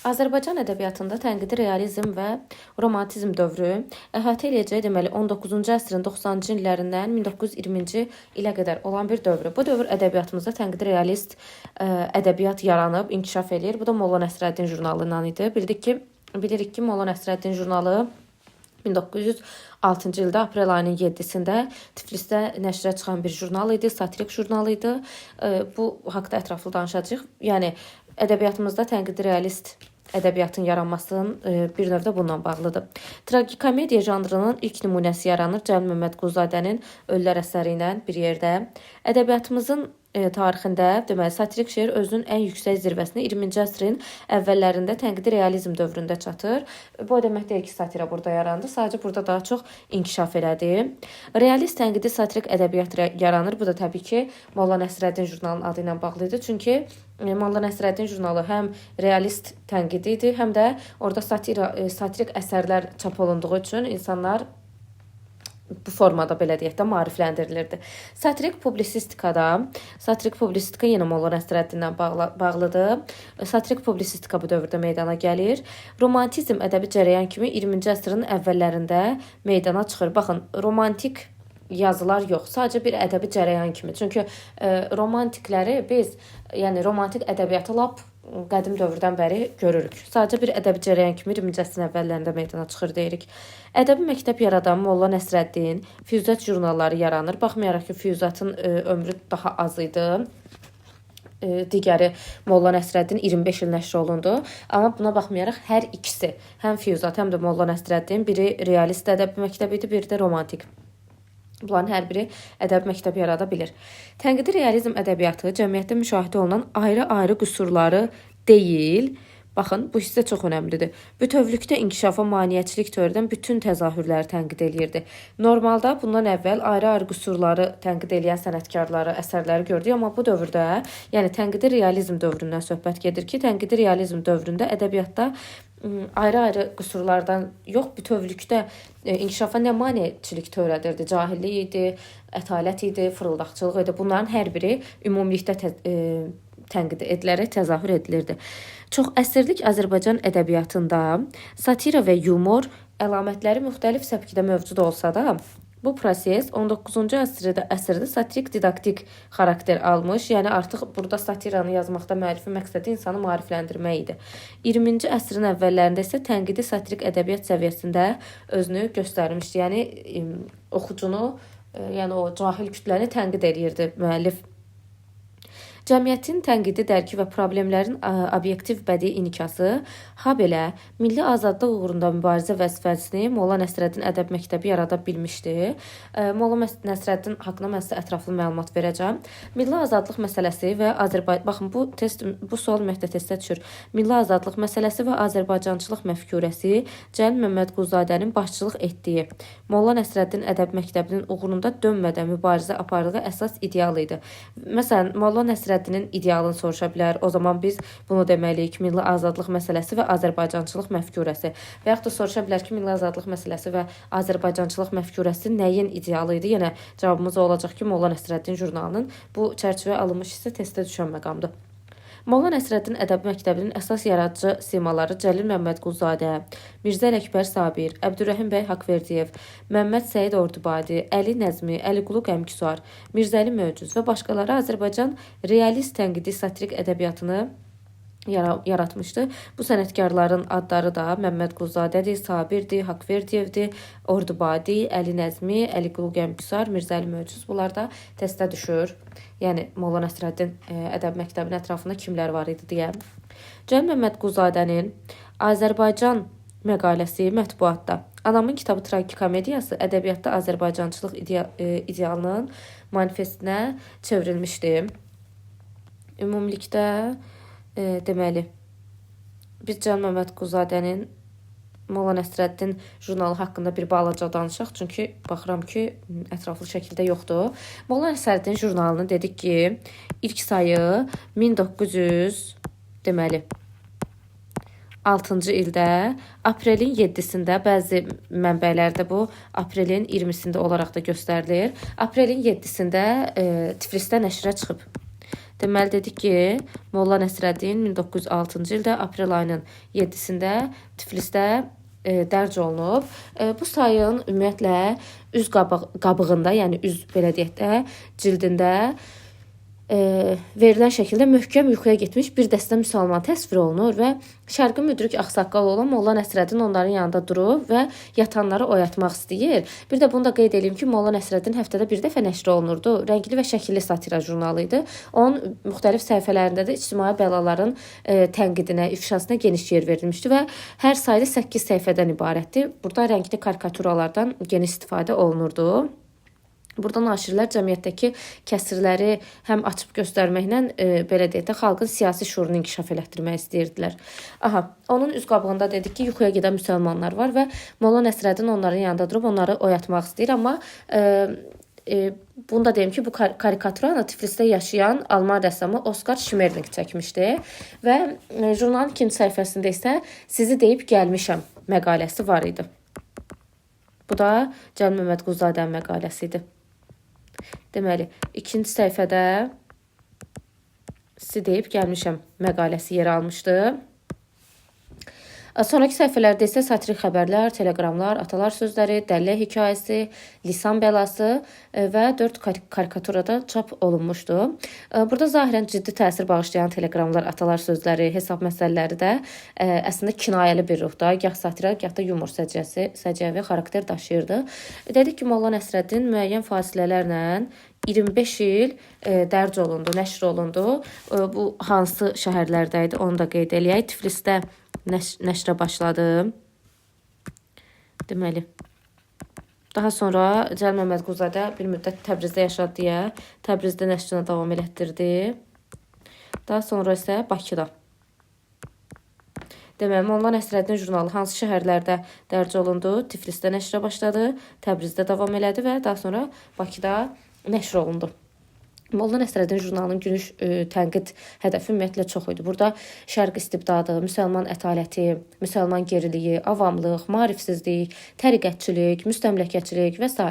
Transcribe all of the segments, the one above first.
Azərbaycan ədəbiyyatında tənqidi realizm və romantizm dövrü əhatə eləyəcək deməli 19-cu əsrin 90-cı illərindən 1920-ci ilə qədər olan bir dövrü. Bu dövr ədəbiyyatımızda tənqidi realist ədəbiyyat yaranıb, inkişaf eləyir. Bu da Molla Nəsrəddin jurnalından idi. Bilirik ki, Molla Nəsrəddin jurnalı 1906-cı ildə aprel ayının 7-sində Tiflisdə nəşrə çıxan bir jurnal idi, satirik jurnal idi. Bu haqda ətraflı danışacağıq. Yəni ədəbiyyatımızda tənqidi realist ədəbiyyatın yaranmasının bir növdə bununla bağlıdır. Tragikomediya janrının ilk nümunəsi yaranır Cəlil Məmmədquluzadənin Ölülər əsəri ilə bir yerdə. Ədəbiyyatımızın tarixində deməli satirik şeir özünün ən yüksək zirvəsinə 20-ci əsrin əvvəllərində tənqidi realizm dövründə çatır. Bu demək deyil ki, satira burada yarandı, sadəcə burada daha çox inkişaf elədi. Realist tənqidi satirik ədəbiyyat yaranır. Bu da təbii ki, Molla Nəsrəddin jurnalının adı ilə bağlı idi. Çünki Molla Nəsrəddin jurnalı həm realist tənqidi idi, həm də orada satirik əsərlər çap olunduğu üçün insanlar bu formada belə deyək də maarifləndirilirdi. Satirik publisistika yenə Molla Nəsrəddindən bağlıdır. Satirik publisistika bu dövrdə meydana gəlir. Romantizm ədəbi cərəyan kimi 20-ci əsrin əvvəllərində meydana çıxır. Baxın, romantik yazılar yox, sadəcə bir ədəbi cərəyan kimi. Çünki romantikləri biz, yəni romantik ədəbiyyatı lap qədim dövrdən bəri görürük. Sadəcə bir ədəbi cərəyan kimi 20-ci əsrin əvvəllərində meydana çıxır deyirik. Ədəbi məktəb yaradan Molla Nəsrəddin Füyuzat jurnalları yaranır. Baxmayaraq ki, Füyuzatın ömrü daha az idi. Digəri Molla Nəsrəddin 25 il nəşr olundu. Amma buna baxmayaraq hər ikisi, həm Füyuzat, həm də Molla Nəsrəddin biri realist ədəbi məktəbi idi, biri də romantik. Bunların hər biri ədəbi məktəb yarada bilir. Tənqidi realizm ədəbiyyatı cəmiyyətdə müşahidə olunan ayrı-ayrı qüsurları deyil. Baxın, bu hissə çox önəmlidir. Bütövlükdə inkişafa maneəçilik törədən bütün təzahürləri tənqid eləyirdi. Normalda bundan əvvəl ayrı-ayrı qüsurları tənqid eləyən sənətkarları, əsərləri gördük, amma bu dövrdə, yəni tənqidi realizm dövründən söhbət gedir ki, tənqidi realizm dövründə ədəbiyyatda ayrı-ayrı qüsurlardan yox, bütövlükdə inkişafa nə maneəçilik törədirdi? Cahillik idi, ətalət idi, fırıldaqçılıq idi. Bunların hər biri ümumilikdə tənqid edilərək təzahür edilirdi. Çox əsrlik Azərbaycan ədəbiyyatında satira və yumor əlamətləri müxtəlif səpkidə mövcud olsa da, bu proses 19-cu əsrdə satirik didaktik xarakter almış. Yəni artıq burada satiranı yazmaqda müəllifin məqsədi insanı maarifləndirmək idi. 20-ci əsrin əvvəllərində isə tənqidi satirik ədəbiyyat səviyyəsində özünü göstərmişdi. Yəni oxucunu, yəni o cahil kütləni tənqid edirdi müəllif. Cəmiyyətin tənqidi dərki və problemlərin obyektiv bədii inikası, habelə milli azadlıq uğrunda mübarizə vəzifəsini Molla Nəsrəddin ədəb məktəbi yarada bilmişdi. Molla Nəsrəddin haqqında mən sizə ətraflı məlumat verəcəm. Milli azadlıq məsələsi və baxın bu sual ümumiyyətlə testdə düşür. Milli azadlıq məsələsi və Azərbaycançılıq məfkurəsi Cəlil Məmmədquluzadənin başçılıq etdiyi Molla Nəsrəddin ədəb məktəbinin uğrunda dönmədən mübarizə apardığı əsas ideal idi. Məsələn, Molla Nəsrəddinin idealını soruşa bilər. O zaman biz bunu deməliyik, milli azadlıq məsələsi və Azərbaycançılıq məfkurəsi. Və yaxud da soruşa bilər ki, milli azadlıq məsələsi və Azərbaycançılıq məfkurəsi nəyin idealı idi? Yenə cavabımız olacaq ki, Molla Nəsrəddin jurnalının bu çərçivəyə alınmış isə testdə düşən məqamdır. Molla Nəsrəddin ədəbi məktəbinin əsas yaradıcı simaları Cəlil Məmmədquluzadə, Mirzə Ələkbər Sabir, Əbdürrəhim bəy Haqverdiyev, Məmməd Səid Ordubadi, Əli Nəzmi, Əliqulu Qəmküsar, Mirzəli Möcüz və başqaları Azərbaycan realist tənqidi satirik ədəbiyyatını yaratmışdı. Bu sənətkarların adları da Məmmədquluzadədir, Sabirdir, Haqverdiyevdir, Ordubadi, Əli Nəzmi, Əliqulu Qəmküsar, Mirzəli Möcüz. Bunlar da testdə düşür. Yəni Molla Nəsrəddin ədəb məktəbinin ətrafında kimlər var idi deyə. Cəlil Məmmədquluzadənin Azərbaycan məqaləsi mətbuatda. Anamın kitabı tragikomediyası ədəbiyyatda Azərbaycançılıq idealının manifestinə çevrilmişdi. Ümumilikdə deməli, biz Cəlil Məmmədquluzadənin Molla Nəsrəddin jurnalı haqqında bir balaca danışaq, çünki baxıram ki, ətraflı şəkildə yoxdur. Molla Nəsrəddin jurnalını dedik ki, ilk sayı 1906-cı ildə aprelin 7-sində, bəzi mənbələrdə bu aprelin 20-sində olaraq da göstərilir. Aprelin 7-sində Tiflisdə nəşrə çıxıb. Deməli dedik ki, Molla Nəsrəddin 1906-cı ildə aprel ayının 7-sində Tiflisdə dərc olunub. Bu sayın ümumiyyətlə üz qabığında, yəni üz belə deyək də, cildində verilən şəkildə möhkəm yuxuya getmiş bir dəstə müsəlman təsvir olunur və şərqi müdrik ağsaqqal olan Molla Nəsrəddin onların yanında durub və yatanları oyatmaq istəyir. Bir də bunu da qeyd edeyim ki, Molla Nəsrəddin həftədə bir dəfə nəşr olunurdu. Rəngli və şəkilli satira jurnalı idi. Onun müxtəlif səhifələrində də ictimai bəlaların tənqidinə, ifşasına geniş yer verilmişdi və hər sayda 8 səhifədən ibarətdir. Burada rəngli karikaturalardan geniş istifadə olunurdu. Burada naşirlər cəmiyyətdəki kəsirləri həm açıb göstərməklə, belə deyək də, xalqın siyasi şuurunu inkişaf elətdirmək istəyirdilər. Onun üz qabığında dedik ki, yuxuya gedən müsəlmanlar var və Molla Nəsrəddin onların yanında durub onları oyatmaq istəyir. Amma bunu da deyim ki, bu karikaturanı Tiflisdə yaşayan Alman rəssamı Oskar Şmerling çəkmişdi və jurnalın ikinci səhifəsində isə sizi deyib gəlmişəm məqaləsi var idi. Bu da Cəlil Məmmədquluzadənin məqaləsi idi. Deməli, ikinci səhifədə sizi deyib gəlmişəm məqaləsi yer almışdı. Sonraki səhifələrdə isə satirik xəbərlər, teleqramlar, atalar sözləri, dəllə hekayəsi, lisan bəlası və 4 karikaturada çap olunmuşdu. Burada zahirən ciddi təsir bağışlayan teleqramlar, atalar sözləri, hesab məsələləri də əslində kinayəli bir ruhda, gah satira, gah da yumor səciyyəvi xarakter daşıyırdı. Dedik ki, Molla Nəsrəddin müəyyən fasilələrlə 25 il dərc olundu, nəşr olundu. Bu hansı şəhərlərdə idi, onu da qeyd eləyək. Tiflisdə nəşrə başladı. Deməli, daha sonra Cəlil Məmmədquluzadə bir müddət Təbrizdə yaşadı deyə Təbrizdə nəşrinə davam elətdirdi. Daha sonra isə Bakıda. Deməli, Molla Nəsrəddin jurnalı hansı şəhərlərdə dərc olundu? Tiflisdə nəşrə başladı, Təbrizdə davam elədi və daha sonra Bakıda nəşr olundu. Molla Nəsrəddin jurnalının gülüş tənqid hədəfi ümumiyyətlə çox idi. Burada şərq istibdadı, müsəlman ətaləti, müsəlman geriliyi, avamlıq, maarifsizlik, təriqətçilik, müstəmləkəçilik və s.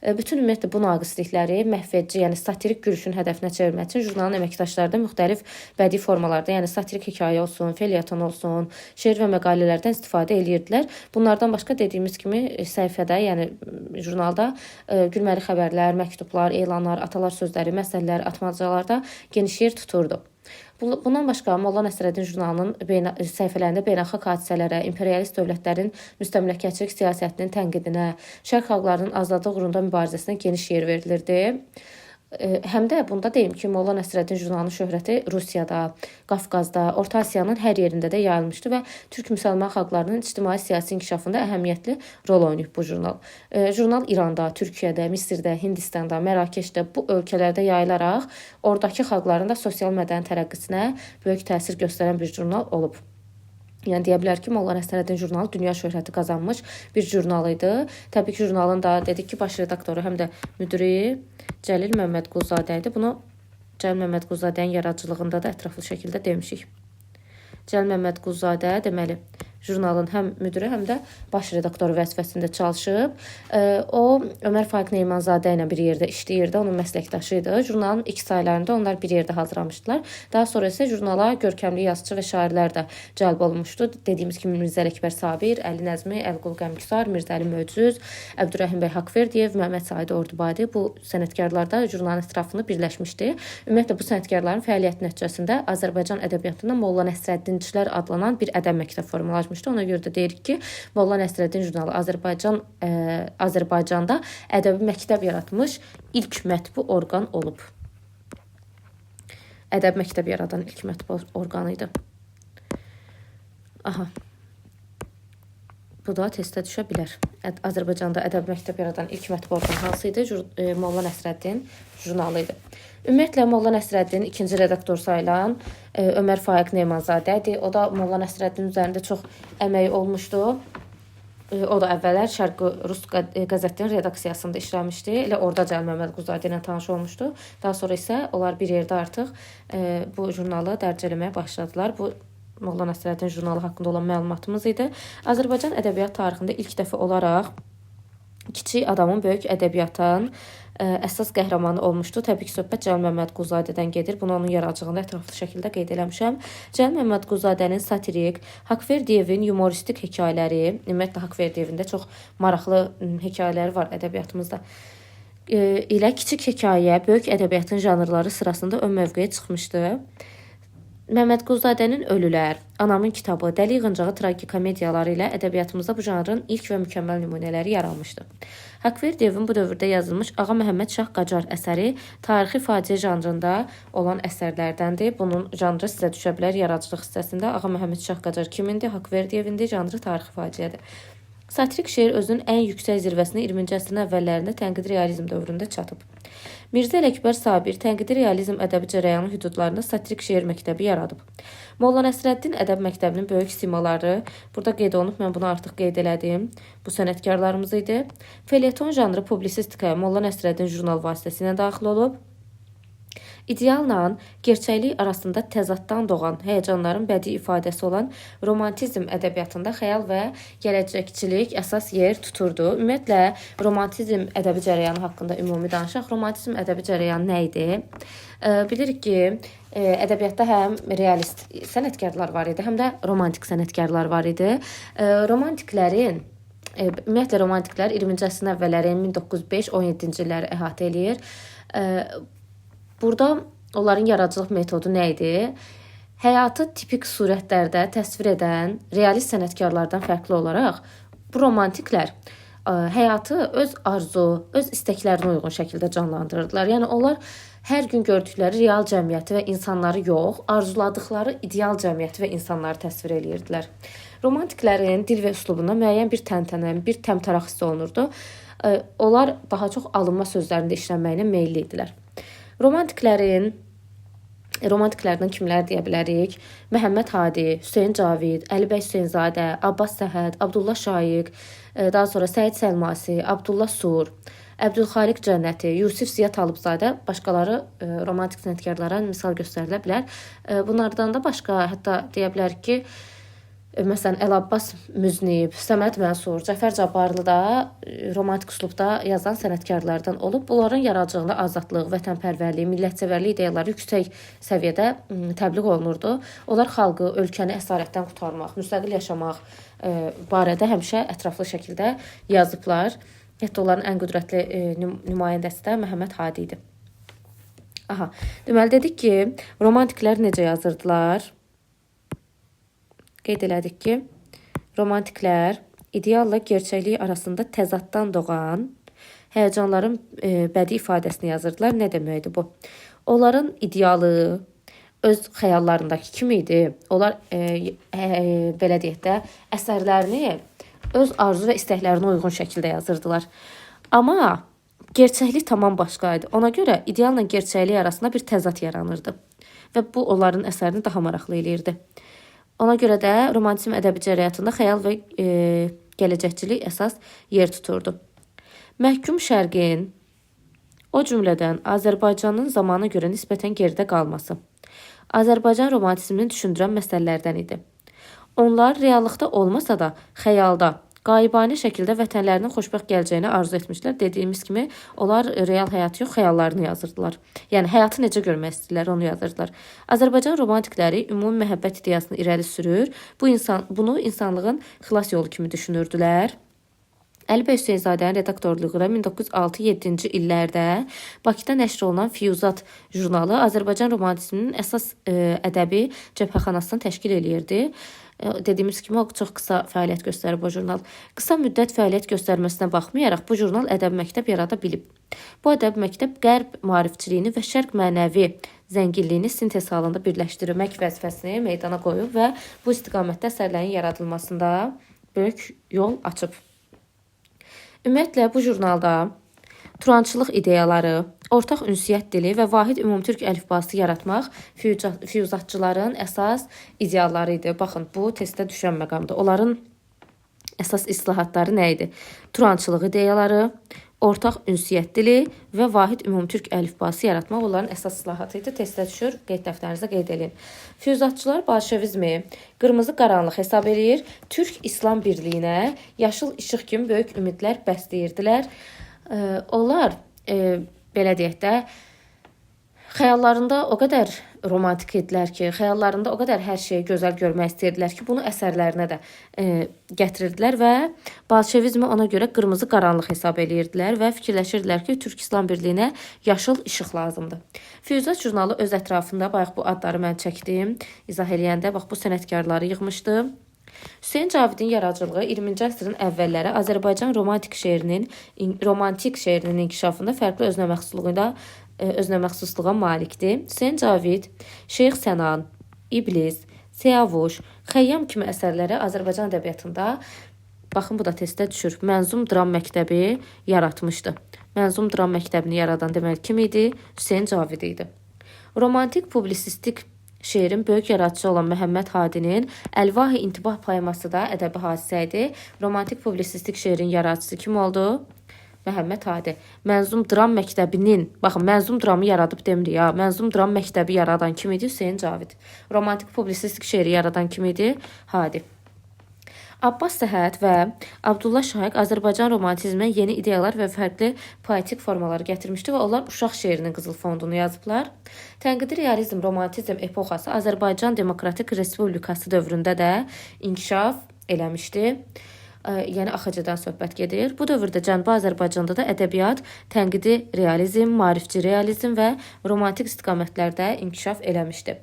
Bütün ümumiyyətlə bu naqislikləri məhvedici, yəni satirik gülüşün hədəfinə çevirmək üçün jurnalın əməkdaşları da müxtəlif bədii formalarda, yəni satirik hekayə olsun, felyeton olsun, şeir və məqalələrdən istifadə edirdilər. Bunlardan başqa dediyimiz kimi səhifədə, yəni jurnalda gülməli xəbərlər, məktublar, elanlar, atalar sözləri, məsələlər, atmacalarda geniş yer tuturdu. Bundan başqa Molla Nəsrəddin jurnalının səhifələrində beynəlxalq hadisələrə, imperialist dövlətlərin müstəmləkəçilik siyasətinin tənqidinə, şərq xalqlarının azadlıq uğrunda mübarizəsinə geniş yer verilirdi. Həm də bunda deyim ki, Molla Nəsrəddin jurnalının şöhrəti Rusiyada, Qafqazda, Orta Asiyanın hər yerində də yayılmışdı və türk müsəlman xalqlarının ictimai-siyasi inkişafında əhəmiyyətli rol oynayıb bu jurnal. Jurnal İranda, Türkiyədə, Misirdə, Hindistanda, Mərakeşdə, bu ölkələrdə yayılaraq oradakı xalqların da sosial mədəni tərəqqisinə böyük təsir göstərən bir jurnal olub. Yəni deyə bilər ki, Molla Nəsrəddin jurnalı dünya şöhrəti qazanmış bir jurnal idi. Təbii ki, jurnalın da dedik ki, baş redaktoru həm də müdiri Cəlil Məmmədquluzadə idi. Bunu Cəlil Məmmədquluzadənin yaradıcılığında da ətraflı şəkildə demişik. Cəlil Məmmədquluzadə deməli jurnalın həm müdiri, həm də baş redaktoru vəzifəsində çalışıb. O Ömər Faiq Neymanzadə ilə bir yerdə işləyirdi, onun məsləkdaşı idi. Jurnalın ilk saylarında onlar bir yerdə hazırlamışdılar. Daha sonra isə jurnala görkəmli yazıçı və şairlər də cəlb olunmuşdu. Dediyimiz kimi Mirzə Ələkbər Sabir, Əli Nəzmi, Əlqul Qəmküsar, Mirzəli Möcüz, Əbdürrəhim bəy Haqverdiyev, Məhəmməd Said Ordubadi bu sənətkarlar da jurnalın ətrafını birləşmişdi. Ümumiyyətlə bu sənətkarların fəaliyyəti nəticəsində Azərbaycan ədəbiyyatında Molla Nəsrəddinçilər adlanan bir ədəb məktəbi formalaşmışdı. Ona görə də deyirik ki, Molla Nəsrəddin jurnalı Azərbaycanda ədəbi məktəb yaratmış ilk mətbu orqan olub. Ədəb məktəb yaradan ilk mətbu orqanı idi. Bu da testə düşə bilər. Azərbaycanda ədəb məktəb yaradan ilk mətbu orqan hansı idi? Molla Nəsrəddin jurnalı idi. Ümumiyyətlə, Molla Nəsrəddin ikinci redaktor sayılan Ömər Faiq Neymanzadədir. O da Molla Nəsrəddin üzərində çox əməyi olmuşdu. O da əvvəllər Şərqi Rus qəzetinin redaksiyasında işləmişdi. Elə orada Cəlil Məmmədquluzadə ilə tanış olmuşdu. Daha sonra isə onlar bir yerdə artıq bu jurnalı dərc eləməyə başladılar. Bu Molla Nəsrəddin jurnalı haqqında olan məlumatımız idi. Azərbaycan ədəbiyyat tarixində ilk dəfə olaraq kiçik adamın böyük ədəbiyyatın əsas qəhrəmanı olmuşdu. Təbii ki, söhbət Cəlal Məmmədquluzadədən gedir. Bunu onun yaradıcılığında ətraflı şəkildə qeyd eləmişəm. Cəlal Məmmədquluzadənin satirik, Haqverdiyevin yumoristik hekayələri, ümumiyyətlə Haqverdiyevin də çox maraqlı hekayələri var ədəbiyyatımızda. ilə kiçik hekayə böyük ədəbiyyatın janrları sırasında ön mövqeyə çıxmışdı. Məmmədquluzadənin Ölülər, Anamın kitabı, Dəli Yığıncağı tragikomediyaları ilə ədəbiyyatımızda bu janrın ilk və mükəmməl nümunələri yaranmışdı. Haqverdiyevin bu dövrdə yazılmış Ağa Məhəmməd Şah Qacar əsəri tarixi faciə janrında olan əsərlərdəndir. Bunun janrı sizə düşə bilər yaradıcılıq hissəsində. Ağa Məhəmməd Şah Qacar kimindir? Haqverdiyevindir. Janrı tarixi faciədir. Satirik şeir özünün ən yüksək zirvəsini 20-ci əsrin əvvəllərində tənqidi realizm dövründə çatıb. Mirzə Ələkbər Sabir tənqidi realizm ədəbi cərəyanı hüdudlarında satirik şeir məktəbi yaradıb. Molla Nəsrəddin ədəb məktəbinin böyük simaları, burada qeyd olunub, mən bunu artıq qeyd elədim, bu sənətkarlarımız idi. Felyeton janrı publisistikaya Molla Nəsrəddin jurnal vasitəsilə daxil olub. İdealla gerçəklik arasında təzaddan doğan həyəcanların bədii ifadəsi olan romantizm ədəbiyyatında xəyal və gələcəkçilik əsas yer tuturdu. Ümumiyyətlə, romantizm ədəbi cərəyanı haqqında ümumi danışaq. Romantizm ədəbi cərəyanı nə idi? Bilirik ki, ədəbiyyatda həm realist sənətkarlar var idi, həm də romantik sənətkarlar var idi. Ümumiyyətlə, romantiklər 20-ci əsrin əvvəlləri 1905-17-ci illəri əhatə eləyir. Burada onların yaradıcılıq metodu nə idi? Həyatı tipik surətlərdə təsvir edən realist sənətkarlardan fərqli olaraq bu romantiklər həyatı öz arzu, öz istəklərinə uyğun şəkildə canlandırırdılar. Yəni onlar hər gün gördükləri real cəmiyyəti və insanları yox, arzuladıkları ideal cəmiyyəti və insanları təsvir edirdilər. Romantiklərin dil və üslubunda müəyyən bir təntənə, bir təmtəraq hissi olunurdu. Onlar daha çox alınma sözlərində işlənməyinə meyilli idilər. Romantiklərdən kimlər deyə bilərik? Məhəmməd Hadi, Hüseyn Cavid, Əlibəy Hüseynzadə, Abbas Səhhət, Abdullah Şaiq, daha sonra Səid Səlmasi, Abdullah Sur, Əbdülxaliq Cənnəti, Yusif Ziya Talıbzadə, başqaları romantik sənətkarlara misal göstərilə bilər. Bunlardan da başqa, hətta deyə bilərik ki, məsələn, Əlabbas Müznib, Səməd Mənsur, Cəfər Cabbarlı da romantik üslubda yazan sənətkarlardan olub. Bunların yaradıcılığında azadlıq, vətənpərvərlik, millətçevərlik ideyaları yüksək səviyyədə təbliğ olunurdu. Onlar xalqı, ölkəni əsarətdən qurtarmaq, müstəqil yaşamaq barədə həmişə ətraflı şəkildə yazıblar. Hətta onların ən qüdrətli nümayəndəsi də Məhəmməd Hadi idi. Deməli, dedik ki, romantiklər necə yazırdılar? Qeyd elədik ki, romantiklər idealla gerçəklik arasında təzaddan doğan həyəcanların bədii ifadəsini yazırdılar. Nə deməkdir bu? Onların idealı öz xəyallarındakı kimi idi. Onlar belə deyək də, əsərlərini öz arzu və istəklərinə uyğun şəkildə yazırdılar. Amma gerçəklik tamam başqa idi. Ona görə idealla gerçəklik arasında bir təzad yaranırdı və bu onların əsərini daha maraqlı eləyirdi. Ona görə də romantizm ədəbi cərəyanında xəyal və gələcəkçilik əsas yer tuturdu. Məhkum Şərqin, o cümlədən Azərbaycanın zamana görə nisbətən geridə qalması, Azərbaycan romantizmini düşündürən məsələlərdən idi. Onlar reallıqda olmasa da xəyalda, qaibani şəkildə vətənlərinin xoşbəxt gələcəyini arzu etmişlər. Dediyimiz kimi, onlar real həyatı yox, xəyallarını yazırdılar. Yəni, həyatı necə görmək istəyirlər, onu yazırdılar. Azərbaycan romantikləri ümumi məhəbbət ideyasını irəli sürür. Bunu insanlığın xilas yolu kimi düşünürdülər. Əlibəy Hüseynzadənin redaktorluğu 1906-7-ci illərdə Bakıda nəşr olunan Füyuzat jurnalı Azərbaycan romantizminin əsas ədəbi cəbhəxanasını təşkil eləyirdi. Dediyimiz kimi, o çox qısa fəaliyyət göstərib bu jurnal. Qısa müddət fəaliyyət göstərməsinə baxmayaraq, bu jurnal ədəbi məktəb yarada bilib. Bu ədəbi məktəb qərb maarifçiliyini və şərq mənəvi zənginliyini sintez halında birləşdirmək vəzifəsini meydana qoyub və bu istiqamətdə əsərlərin yaradılmasında böyük yol açıb. Ümumiyyətlə, bu jurnalda turançılıq ideyaları, ortaq ünsiyyət dili və vahid ümumtürk əlifbası yaratmaq füyuzatçıların əsas idealları idi. Baxın, bu testdə düşən məqamdır. Onların əsas islahatları nə idi? Turançılıq ideyaları, ortaq ünsiyyət dili və vahid ümumtürk əlifbası yaratmaq onların əsas islahatı idi. Testdə düşür, qeyd dəftərinizə qeyd edin. Füyuzatçılar bolşevizmi qırmızı qaranlıq hesab edir, Türk-İslam birliyinə yaşıl işıq kimi böyük ümidlər bəsləyirdilər. Onlar, belə deyək də, xəyallarında o qədər romantik idilər ki, xəyallarında o qədər hər şeyi gözəl görmək istəyirdilər ki, bunu əsərlərinə də gətirirdilər və bolşevizmi ona görə qırmızı qaranlıq hesab edirdilər və fikirləşirdilər ki, Türk-İslam birliyinə yaşıl işıq lazımdır. Füyuzat jurnalı öz ətrafında, bayaq bu adları mən çəkdim, izah eləyəndə, bax bu sənətkarları yığmışdı. Hüseyn Cavidin yaradıcılığı 20-ci əsrin əvvəlləri Azərbaycan romantik şeirinin inkişafında fərqli özünə məxsusluğa malikdir. Hüseyn Cavid, Şeyx Sənan, İblis, Siyavuş, Xəyyam kimi əsərləri Azərbaycan ədəbiyyatında, baxın bu da testdə düşür, mənzum dram məktəbi yaratmışdı. Mənzum dram məktəbini yaradan deməli kim idi? Hüseyn Cavid idi. Romantik publisistik şeirin böyük yaradıcısı olan Məhəmməd Hadinin Əlvah-ı İntibah poeması da ədəbi hadisə idi. Romantik publisistik şeirin yaradıcısı kim oldu? Məhəmməd Hadi. Mənzum dram məktəbinin, baxın, mənzum dramı yaradıb demirik ya, mənzum dram məktəbi yaradan kim idi? Hüseyn Cavid. Romantik publisistik şeiri yaradan kim idi? Hadi. Abbas Səhət və Abdullah Şaiq Azərbaycan romantizminə yeni ideyalar və fərqli poetik formaları gətirmişdi və onlar uşaq şeirinin qızıl fondunu yazıblar. Tənqidi realizm, romantizm epoxası Azərbaycan Demokratik Respublikası dövründə də inkişaf eləmişdi. Yəni AXC-dən söhbət gedir. Bu dövrdə Cənubi Azərbaycanda da ədəbiyyat, tənqidi realizm, maarifçi realizm və romantik istiqamətlərdə inkişaf eləmişdi.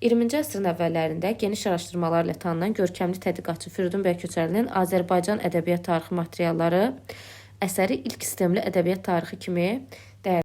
20-ci əsrin əvvəllərində geniş araşdırmalarla tanınan görkəmli tədqiqatçı Firidun bəy Köçərlinin Azərbaycan ədəbiyyat tarixi materialları əsəri ilk sistemli ədəbiyyat tarixi kimi